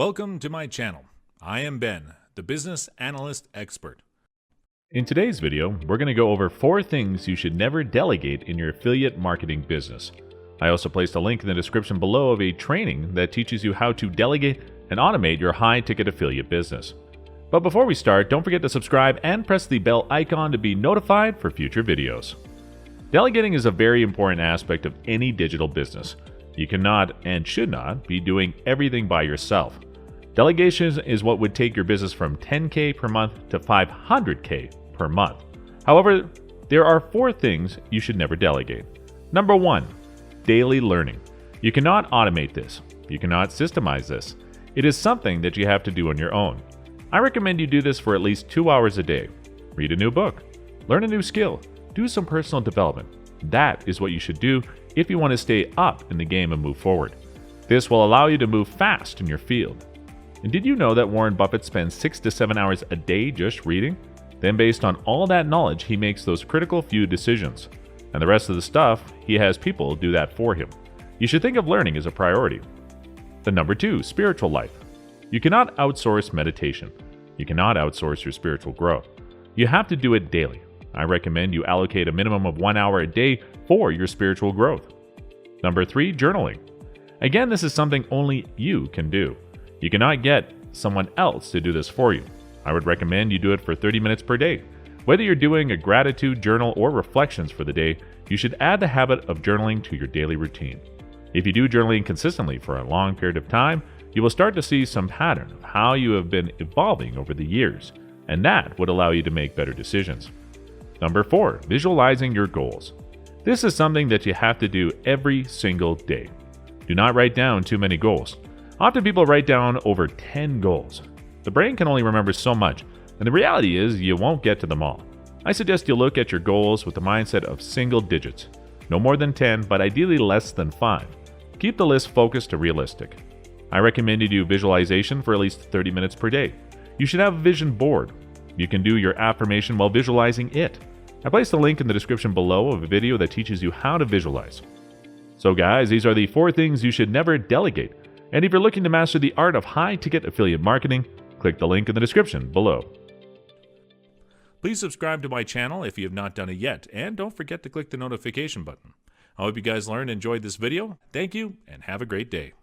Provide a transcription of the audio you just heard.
Welcome to my channel. I am Ben, the business analyst expert. In today's video, we're going to go over 4 things you should never delegate in your affiliate marketing business. I also placed a link in the description below of a training that teaches you how to delegate and automate your high-ticket affiliate business. But before we start, don't forget to subscribe and press the bell icon to be notified for future videos. Delegating is a very important aspect of any digital business. You cannot and should not be doing everything by yourself. Delegation is what would take your business from $10K per month to $500K per month. However, there are 4 things you should never delegate. Number 1, daily learning. You cannot automate this. You cannot systemize this. It is something that you have to do on your own. I recommend you do this for at least 2 hours a day. Read a new book. Learn a new skill. Do some personal development. That is what you should do if you want to stay up in the game and move forward. This will allow you to move fast in your field. And did you know that Warren Buffett spends 6 to 7 hours a day just reading? Then based on all that knowledge, he makes those critical few decisions. And the rest of the stuff, he has people do that for him. You should think of learning as a priority. The number 2, spiritual life. You cannot outsource meditation. You cannot outsource your spiritual growth. You have to do it daily. I recommend you allocate a minimum of 1 hour a day for your spiritual growth. Number 3, journaling. Again, this is something only you can do. You cannot get someone else to do this for you. I would recommend you do it for 30 minutes per day. Whether you're doing a gratitude journal or reflections for the day, you should add the habit of journaling to your daily routine. If you do journaling consistently for a long period of time, you will start to see some pattern of how you have been evolving over the years, and that would allow you to make better decisions. Number 4, visualizing your goals. This is something that you have to do every single day. Do not write down too many goals. Often people write down over 10 goals. The brain can only remember so much, and the reality is you won't get to them all. I suggest you look at your goals with the mindset of single digits. No more than 10, but ideally less than 5. Keep the list focused to realistic. I recommend you do visualization for at least 30 minutes per day. You should have a vision board. You can do your affirmation while visualizing it. I placed a link in the description below of a video that teaches you how to visualize. So guys, these are the 4 things you should never delegate. And if you're looking to master the art of high-ticket affiliate marketing, click the link in the description below. Please subscribe to my channel if you have not done it yet, and don't forget to click the notification button. I hope you guys learned and enjoyed this video. Thank you, and have a great day.